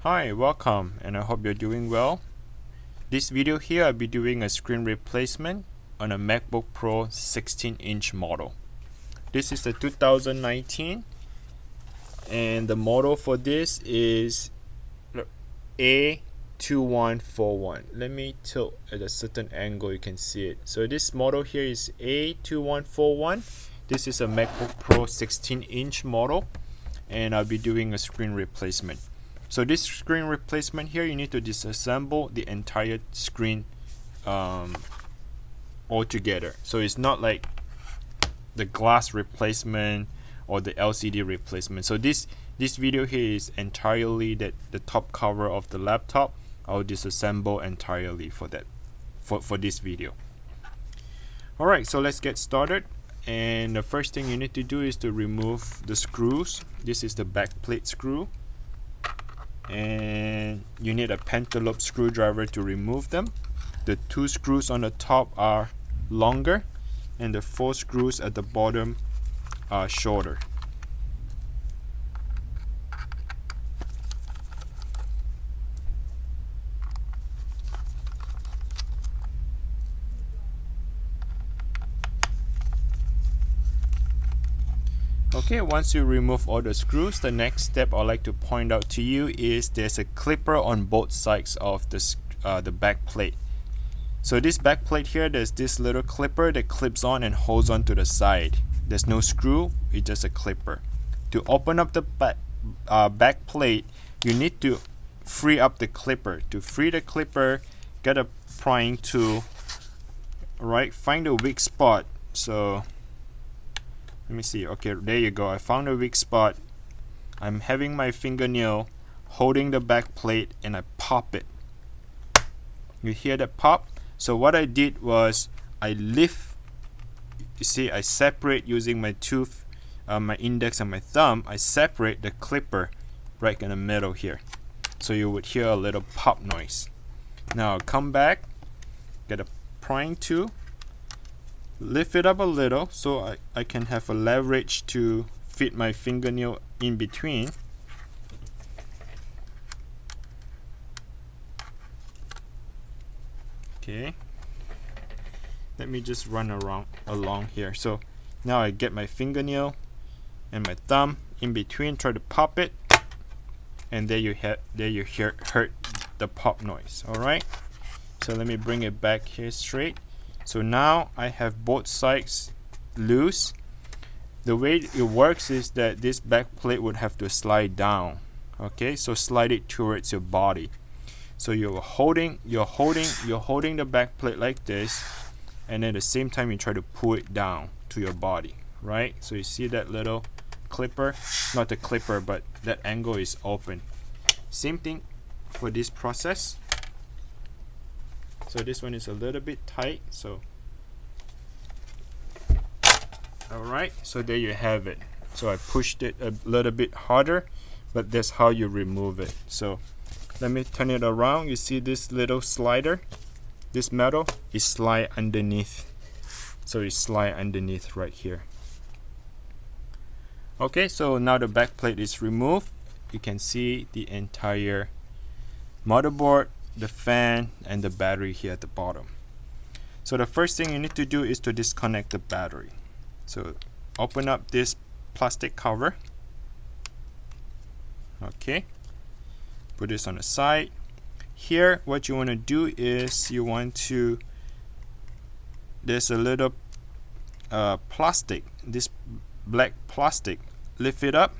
Hi, welcome, and I hope you're doing well. This video here I'll be doing a screen replacement on a MacBook Pro 16-inch model. This is a 2019 and the model for this is A2141. Let me tilt at a certain angle, you can see it. So this model here is A2141. This is a MacBook Pro 16-inch model and I'll be doing a screen replacement. So this screen replacement here, you need to disassemble the entire screen altogether. So it's not like the glass replacement or the LCD replacement. So this video here is entirely the top cover of the laptop. I'll disassemble entirely for that for this video. Alright, so let's get started. And the first thing you need to do is to remove the screws. This is the backplate screw. And you need a Pentalobe screwdriver to remove them. The 2 screws on the top are longer and the 4 screws at the bottom are shorter. Okay, once you remove all the screws, the next step I'd like to point out to you is there's a clipper on both sides of the back plate. So this back plate here, there's this little clipper that clips on and holds on to the side. There's no screw, it's just a clipper. To open up the back plate, you need to free up the clipper. To free the clipper, get a prying tool, right? Find the weak spot. So let me see. Okay, there you go. I found a weak spot. I'm having my fingernail holding the back plate and I pop it. You hear that pop? So what I did was I lift. You see, I separate using my tooth, my index and my thumb. I separate the clipper right in the middle here. So you would hear a little pop noise. Now come back, get a prying tool. Lift it up a little so I can have a leverage to fit my fingernail in between. Okay, let me just run along here. So now I get my fingernail and my thumb in between, try to pop it, and there you heard the pop noise. Alright, so let me bring it back here straight. So now I have both sides loose. The way it works is that this back plate would have to slide down. Okay, so slide it towards your body. So you're holding the back plate like this, and at the same time you try to pull it down to your body, right? So you see that little clipper, not the clipper, but that angle is open. Same thing for this process. So this one is a little bit tight, so alright, so there you have it. So I pushed it a little bit harder, but that's how you remove it. So let me turn it around. You see this little slider, this metal is slide underneath. So it slide underneath right here. Okay, so now the back plate is removed. You can see the entire motherboard, the fan, and the battery here at the bottom. So the first thing you need to do is to disconnect the battery. So open up this plastic cover. Okay, put this on the side. Here what you want to do is you want to, there's a little plastic, this black plastic, lift it up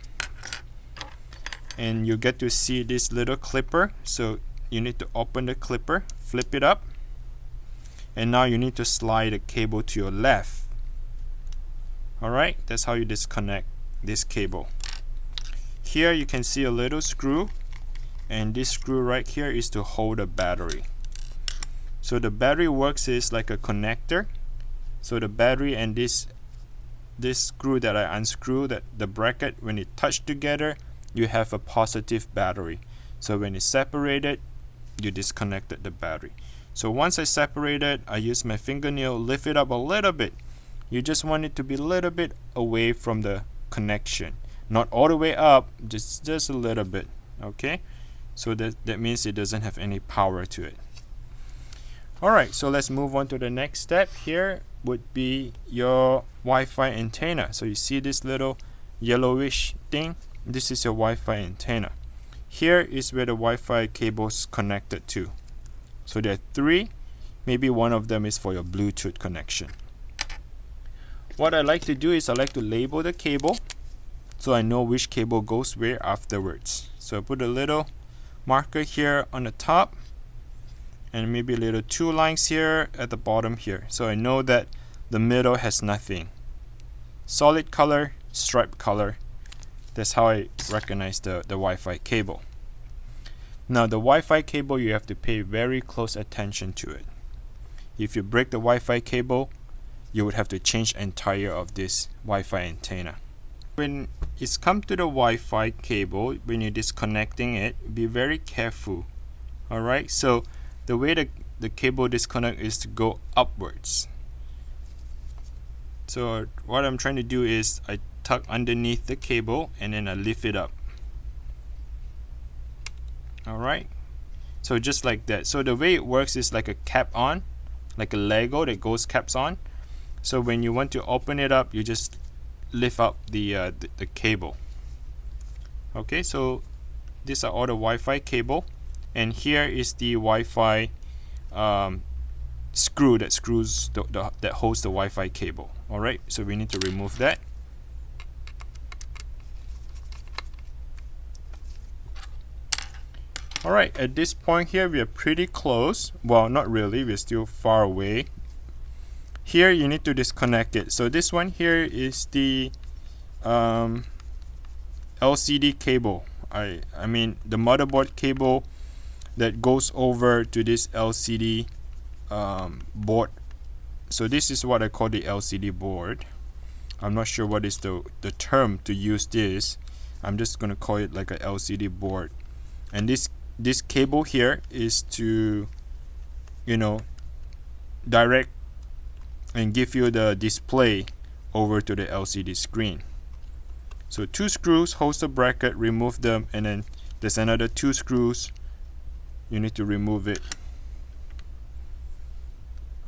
and you get to see this little clipper. So you need to open the clipper, flip it up, and now you need to slide the cable to your left. Alright, that's how you disconnect this cable. Here you can see a little screw, and this screw right here is to hold the battery. So the battery works is like a connector. So the battery and this screw that I unscrew, that the bracket, when it touch together, you have a positive battery. So when it's separated, you disconnected the battery. So once I separate it, I use my fingernail, lift it up a little bit. You just want it to be a little bit away from the connection, not all the way up, just a little bit. Okay, So that means it doesn't have any power to it. Alright, so let's move on to the next step. Here would be your Wi-Fi antenna. So you see this little yellowish thing? This is your Wi-Fi antenna. Here is where the Wi-Fi cable is connected to. So there are three. Maybe one of them is for your Bluetooth connection. What I like to do is I like to label the cable so I know which cable goes where afterwards. So I put a little marker here on the top and maybe little two lines here at the bottom here, so I know that the middle has nothing. Solid color, striped color. That's how I recognize the Wi-Fi cable. Now the Wi-Fi cable, you have to pay very close attention to it. If you break the Wi-Fi cable, you would have to change entire of this Wi-Fi antenna. When it's come to the Wi-Fi cable, when you're disconnecting it, be very careful. Alright, so the way the cable disconnect is to go upwards. So what I'm trying to do is I tuck underneath the cable and then I lift it up. Alright, so just like that. So the way it works is like a cap on, like a Lego that goes caps on. So when you want to open it up, you just lift up the cable. Okay, so these are all the Wi-Fi cable, and here is the Wi-Fi screw that screws that holds the Wi-Fi cable. Alright, so we need to remove that. Alright, at this point here we are pretty close. Well, not really, we're still far away. Here you need to disconnect it. So this one here is the LCD cable. I mean the motherboard cable that goes over to this LCD board. So this is what I call the LCD board. I'm not sure what is the term to use this. I'm just gonna call it like a LCD board. And this cable here is to, you know, direct and give you the display over to the LCD screen. So two screws holds the bracket, remove them, and then there's another two screws. You need to remove it.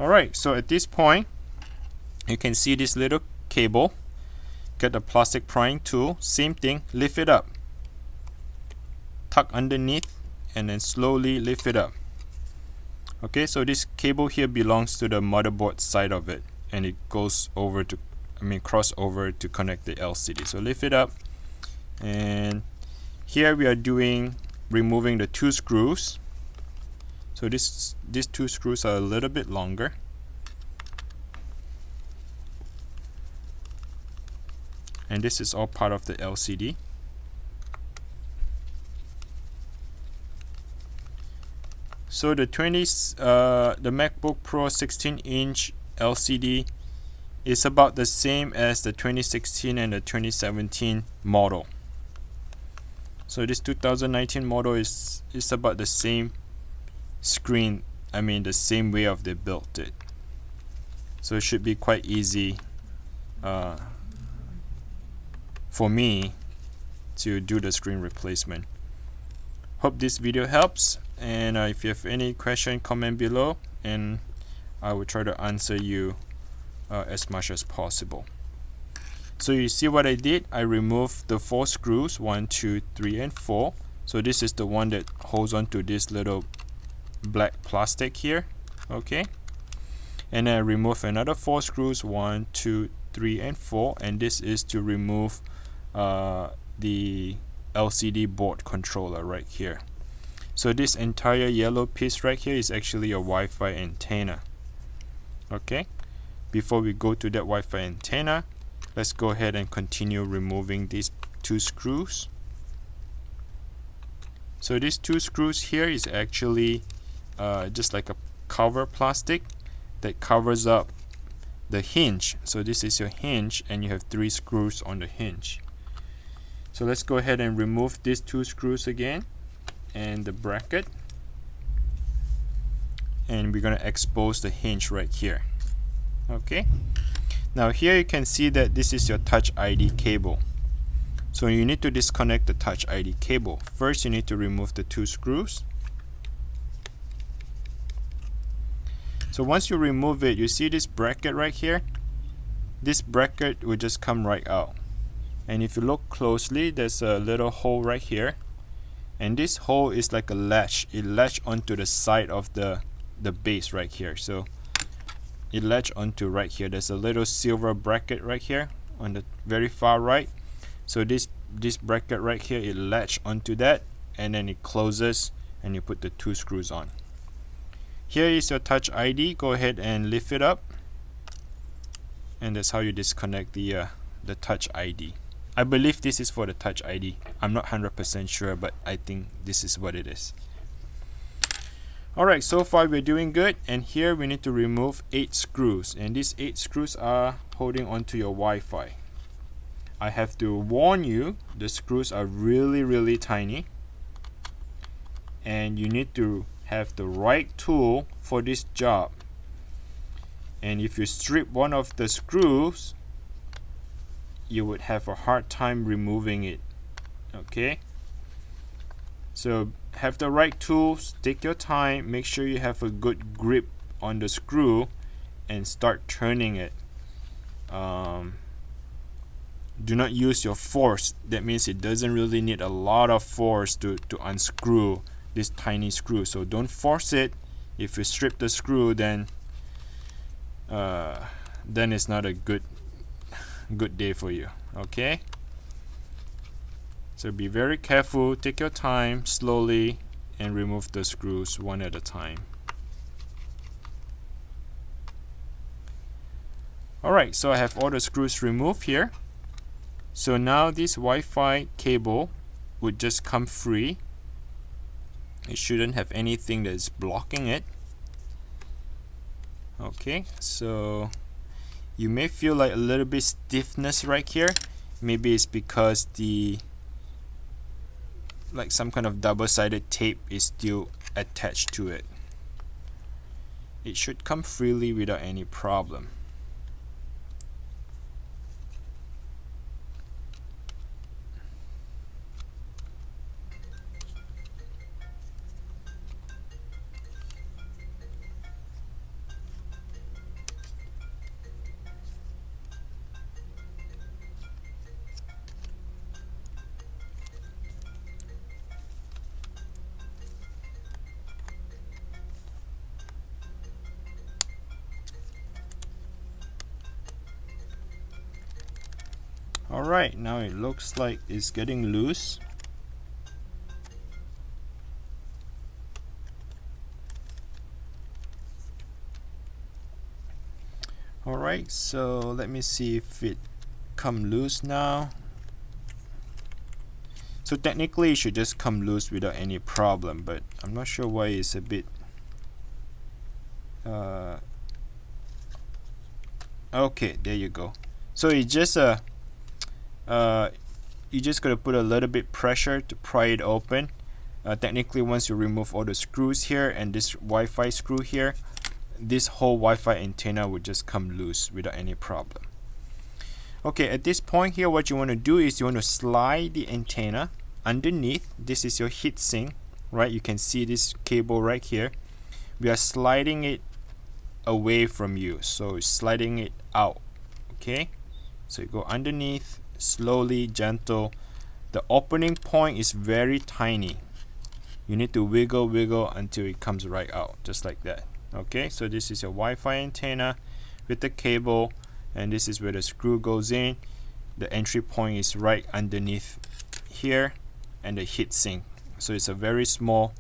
Alright, so at this point you can see this little cable. Get the plastic prying tool, same thing, lift it up, tuck underneath, and then slowly lift it up. Okay, so this cable here belongs to the motherboard side of it, and it goes over to, cross over to connect the LCD. So lift it up, and here we are removing the two screws. So these two screws are a little bit longer. And this is all part of the LCD. So the MacBook Pro 16-inch LCD is about the same as the 2016 and the 2017 model. So this 2019 model is about the same screen, the same way of they built it. So it should be quite easy for me to do the screen replacement. Hope this video helps, and if you have any question, comment below and I will try to answer you as much as possible. So you see what I did? I removed the 4 screws, 1, 2, 3, and 4. So this is the one that holds on to this little black plastic here. Okay, and then I remove another 4 screws, 1, 2, 3, and 4, and this is to remove the LCD board controller right here. So this entire yellow piece right here is actually a Wi-Fi antenna. Okay, before we go to that Wi-Fi antenna, let's go ahead and continue removing these 2 screws. So these 2 screws here is actually just like a cover plastic that covers up the hinge. So this is your hinge, and you have 3 screws on the hinge. So let's go ahead and remove these 2 screws again and the bracket, and we're going to expose the hinge right here. Okay, now here you can see that this is your Touch ID cable. So you need to disconnect the Touch ID cable. First, you need to remove the 2 screws. So once you remove it, you see this bracket right here? This bracket will just come right out. And if you look closely, there's a little hole right here. And this hole is like a latch. It latch onto the side of the base right here. So it latch onto right here. There's a little silver bracket right here on the very far right. So this bracket right here, it latch onto that, and then it closes, and you put the 2 screws on. Here is your Touch ID. Go ahead and lift it up, and that's how you disconnect the Touch ID. I believe this is for the Touch ID. I'm not 100% sure, but I think this is what it is. Alright, so far we're doing good, and here we need to remove 8 screws, and these 8 screws are holding onto your Wi-Fi. I have to warn you, the screws are really tiny, and you need to have the right tool for this job. And if you strip one of the screws, you would have a hard time removing it. Okay, so have the right tools, take your time, make sure you have a good grip on the screw, and start turning it. Do not use your force. That means it doesn't really need a lot of force to unscrew this tiny screw. So don't force it. If you strip the screw, then it's not a good day for you. Okay, so be very careful, take your time, slowly, and remove the screws one at a time. Alright, so I have all the screws removed here. So now this Wi-Fi cable would just come free. It shouldn't have anything that is blocking it. Okay, so you may feel like a little bit stiffness right here. Maybe it's because like some kind of double-sided tape is still attached to it. It should come freely without any problem. Alright, now it looks like it's getting loose. Alright, so let me see if it come loose now. So technically it should just come loose without any problem, but I'm not sure why it's a bit okay, there you go. So it's just you just gotta put a little bit pressure to pry it open. Technically, once you remove all the screws here and this Wi-Fi screw here, this whole Wi-Fi antenna would just come loose without any problem. Okay, at this point here, what you want to do is you want to slide the antenna underneath. This is your heatsink, right? You can see this cable right here. We are sliding it away from you, so sliding it out. Okay, so you go underneath, slowly, gentle. The opening point is very tiny. You need to wiggle until it comes right out, just like that. Okay, so this is your Wi-Fi antenna with the cable, and this is where the screw goes in. The entry point is right underneath here, and the heatsink. So it's a very small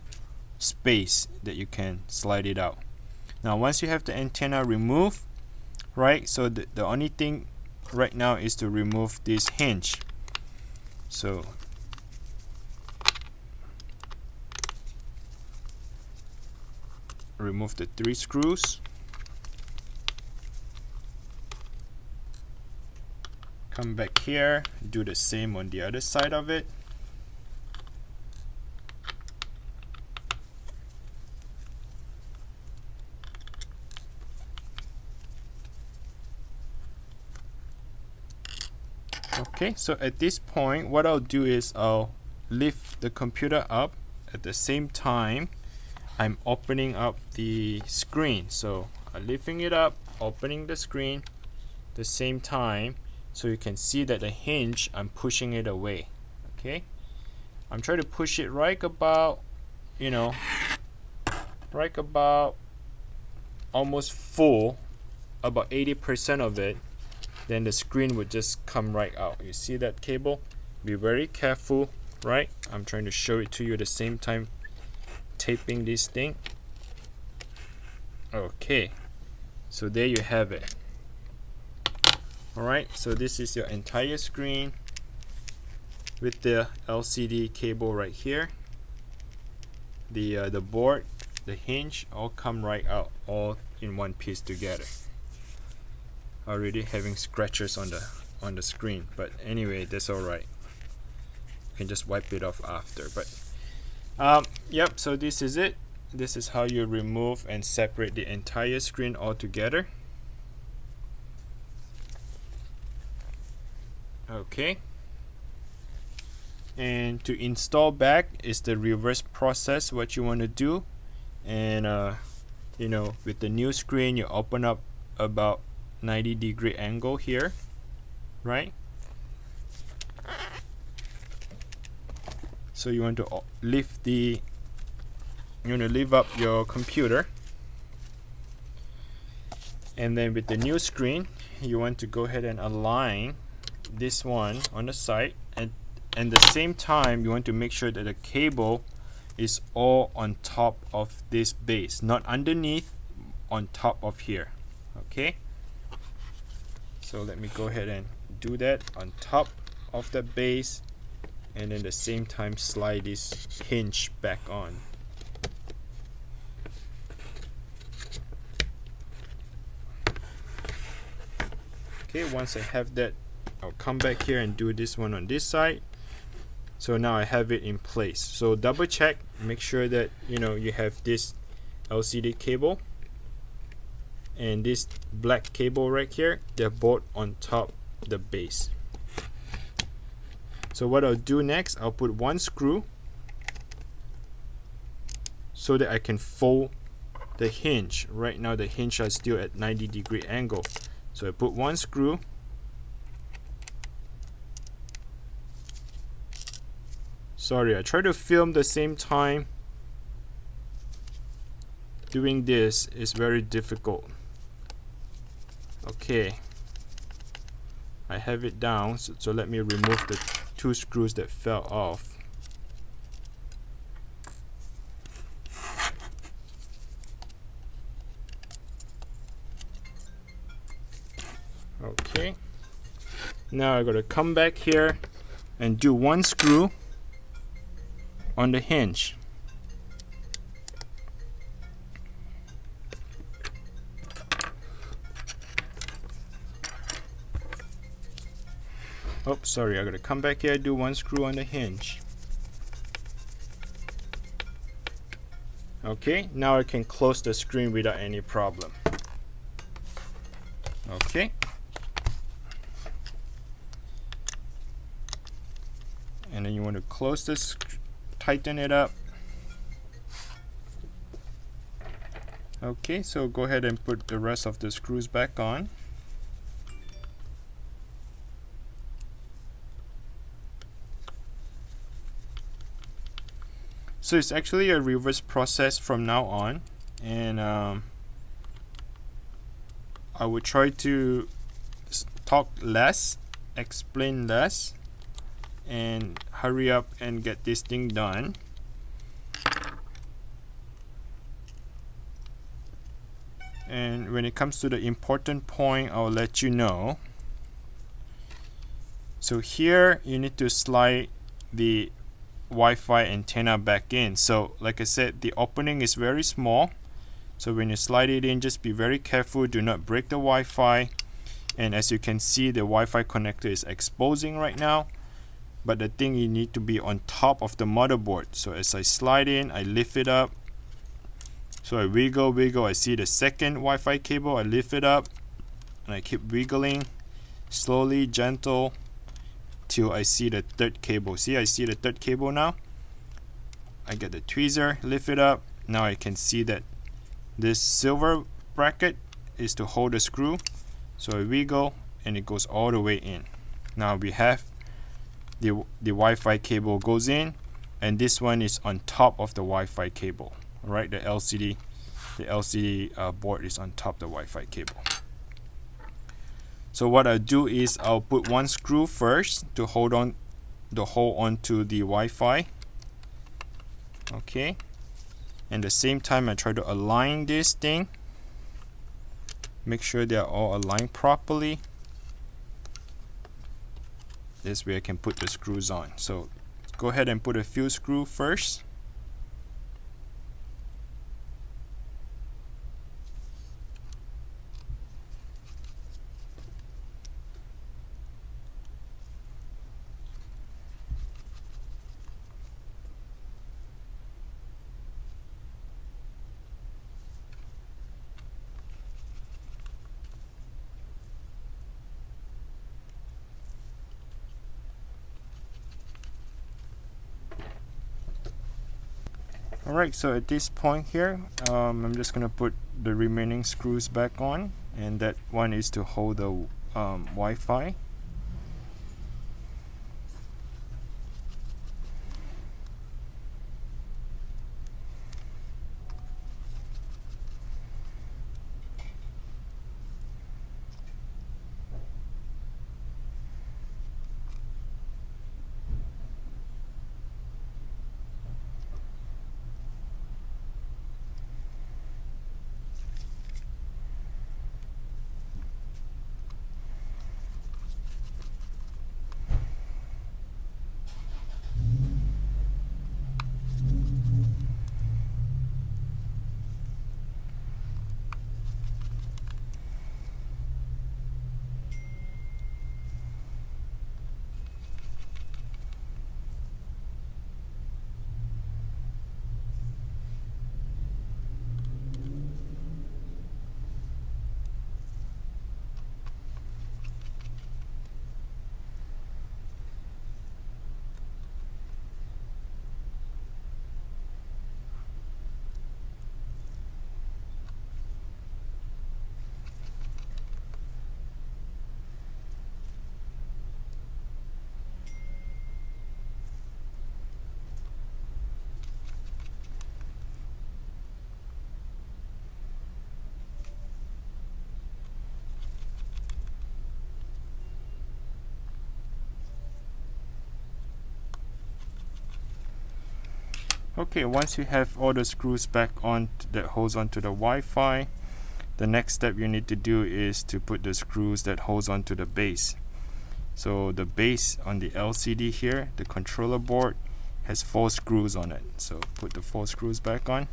space that you can slide it out. Now once you have the antenna removed, right, so the only thing right now is to remove this hinge. So remove the 3 screws, come back here, do the same on the other side of it. Okay, so at this point what I'll do is I'll lift the computer up at the same time I'm opening up the screen. So I'm lifting it up, opening the screen at the same time, so you can see that the hinge, I'm pushing it away. Okay, I'm trying to push it right about, right about almost full, about 80% of it, then the screen would just come right out. You see that cable? Be very careful, right? I'm trying to show it to you at the same time taping this thing. Okay, so there you have it. Alright, so this is your entire screen with the LCD cable right here. The board, the hinge, all come right out, all in one piece together. Already having scratches on the screen, but anyway, that's alright. You can just wipe it off after. But yep, so this is it. This is how you remove and separate the entire screen all together. Okay, and to install back is the reverse process, what you want to do. And with the new screen, you open up about 90-degree angle here, right? So you want to lift lift up your computer, and then with the new screen you want to go ahead and align this one on the side, and at the same time you want to make sure that the cable is all on top of this base, not underneath, on top of here. Okay, so let me go ahead and do that on top of the base, and then at the same time slide this hinge back on. Okay, once I have that, I'll come back here and do this one on this side. So now I have it in place. So double check, make sure that you have this LCD cable and this black cable right here. They're both on top the base. So what I'll do next, I'll put one screw so that I can fold the hinge. Right now the hinge is still at 90-degree angle. So I put one screw, sorry, I try to film the same time. Doing this is very difficult. Okay, I have it down, so let me remove the two screws that fell off. Okay, now I gotta come back here and do one screw on the hinge. Oh, sorry, I gotta come back here, do one screw on the hinge. Okay, now I can close the screen without any problem. Okay. And then you want to close this, tighten it up. Okay, so go ahead and put the rest of the screws back on. So it's actually a reverse process from now on, and I would try to talk less, explain less, and hurry up and get this thing done. And when it comes to the important point, I'll let you know. So here you need to slide the Wi-Fi antenna back in. So like I said, the opening is very small, so when you slide it in, just be very careful, do not break the Wi-Fi. And as you can see, the Wi-Fi connector is exposing right now, but the thing, you need to be on top of the motherboard. So as I slide in, I lift it up, so I wiggle, I see the second Wi-Fi cable, I lift it up and I keep wiggling slowly, gentle, until I see the third cable. See, I see the third cable now. I get the tweezer, lift it up. Now I can see that this silver bracket is to hold the screw. So I wiggle and it goes all the way in. Now we have the Wi-Fi cable goes in, and this one is on top of the Wi-Fi cable. Alright, the LCD board is on top of the Wi-Fi cable. So what I'll do is I'll put one screw first to hold onto the Wi-Fi. Okay, and at the same time I try to align this thing. Make sure they are all aligned properly. This way I can put the screws on. So go ahead and put a few screws first. Alright, so at this point here, I'm just going to put the remaining screws back on, and that one is to hold the Wi-Fi. Okay, once you have all the screws back on that holds onto the Wi-Fi, the next step you need to do is to put the screws that holds onto the base. So the base on the LCD here, the controller board, has 4 screws on it. So put the 4 screws back on.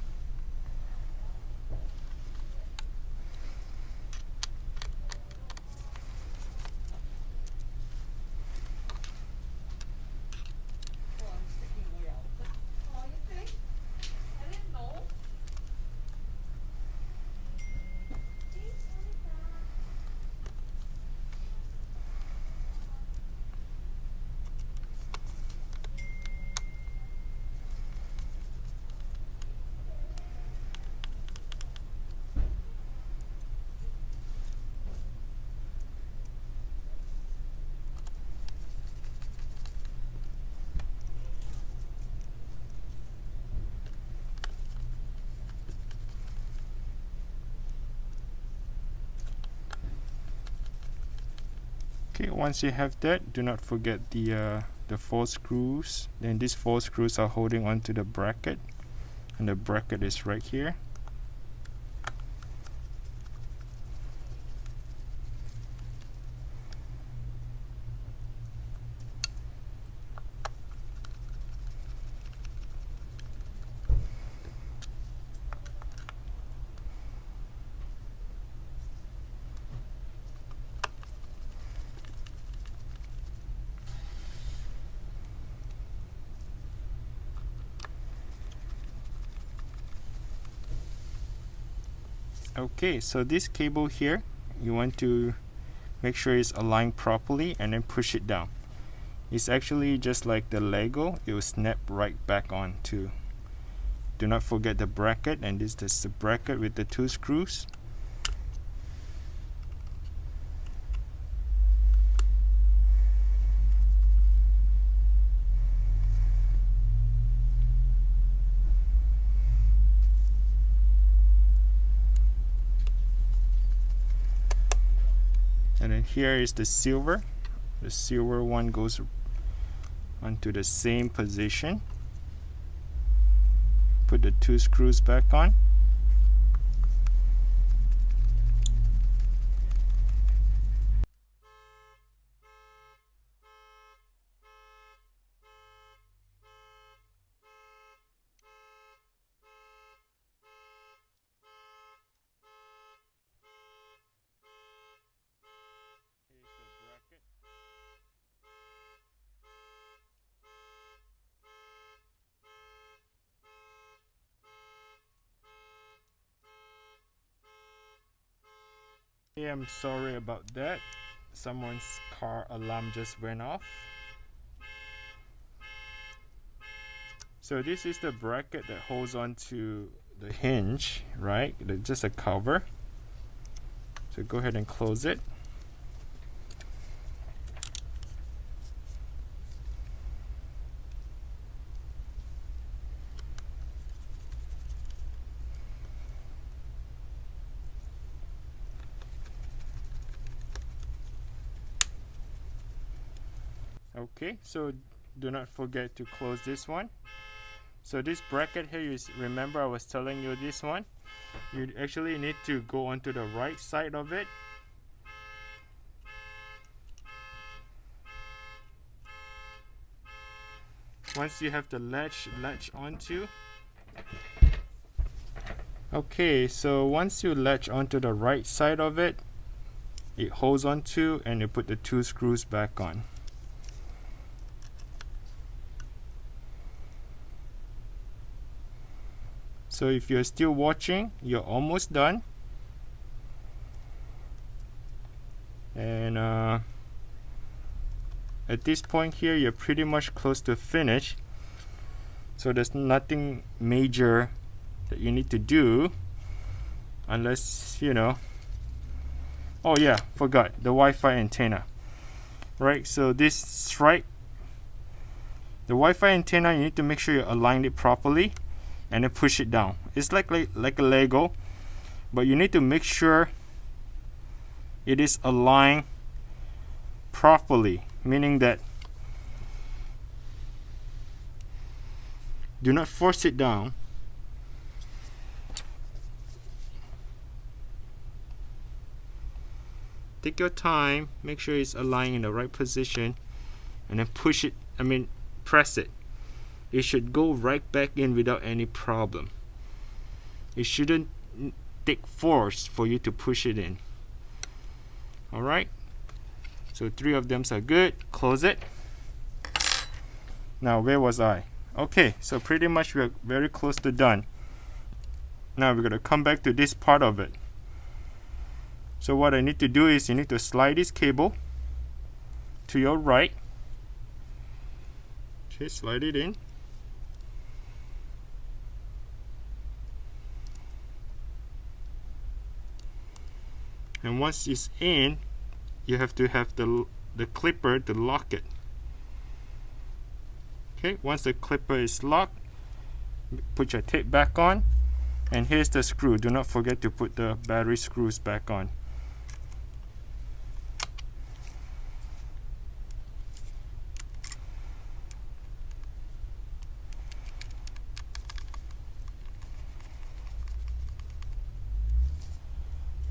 Okay, once you have that, do not forget the 4 screws. Then these 4 screws are holding onto the bracket, and the bracket is right here. Okay, so this cable here, you want to make sure it's aligned properly and then push it down. It's actually just like the Lego, it will snap right back on too. Do not forget the bracket, and this is the bracket with the 2 screws. And then here is the silver. The silver one goes onto the same position. Put the 2 screws back on. Hey, I'm sorry about that. Someone's car alarm just went off. So this is the bracket that holds on to the hinge, right? Just a cover. So go ahead and close it. Okay, so do not forget to close this one. So this bracket here, remember I was telling you this one, you actually need to go onto the right side of it. Once you have the latch onto. Okay, so once you latch onto the right side of it, it holds onto, and you put the 2 screws back on. So if you're still watching, you're almost done. And at this point here, you're pretty much close to finish. So there's nothing major that you need to do, unless, you know, oh yeah, forgot the Wi-Fi antenna, right? So this stripe, the Wi-Fi antenna, you need to make sure you align it properly and then push it down. It's like a Lego, but you need to make sure it is aligned properly, meaning that do not force it down. Take your time, make sure it's aligned in the right position, and then push it, press it. It should go right back in without any problem. It shouldn't take force for you to push it in. Alright, so 3 of them are good. Close it. Now where was I? Okay, so pretty much we're very close to done. Now we're going to come back to this part of it. So what I need to do is you need to slide this cable to your right. Okay, slide it in. And once it's in, you have to have the clipper to lock it. Okay, once the clipper is locked, put your tape back on, and here's the screw. Do not forget to put the battery screws back on.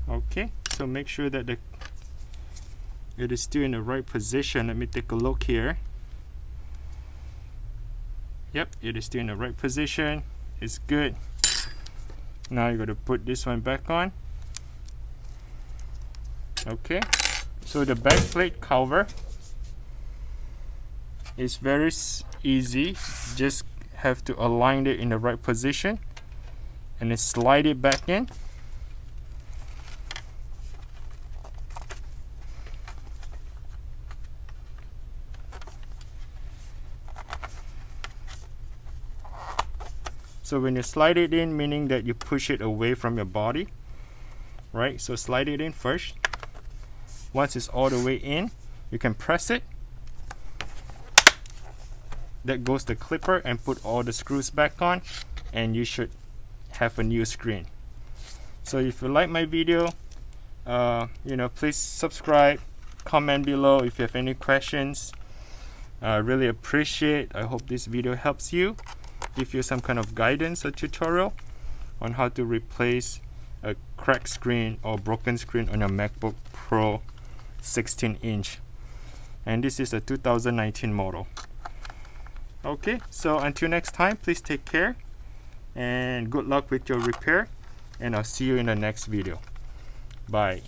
Okay, so make sure that it is still in the right position. Let me take a look here. Yep, it is still in the right position. It's good. Now you're going to put this one back on. Okay, so the back plate cover is very easy. Just have to align it in the right position and then slide it back in. So when you slide it in, meaning that you push it away from your body, right? So slide it in first. Once it's all the way in, you can press it. That goes the clipper, and put all the screws back on, and you should have a new screen. So if you like my video, please subscribe, comment below if you have any questions. I really appreciate. I hope this video helps you, give you some kind of guidance or tutorial on how to replace a cracked screen or broken screen on your MacBook Pro 16-inch. And this is a 2019 model. Okay, so until next time, please take care and good luck with your repair, and I'll see you in the next video. Bye.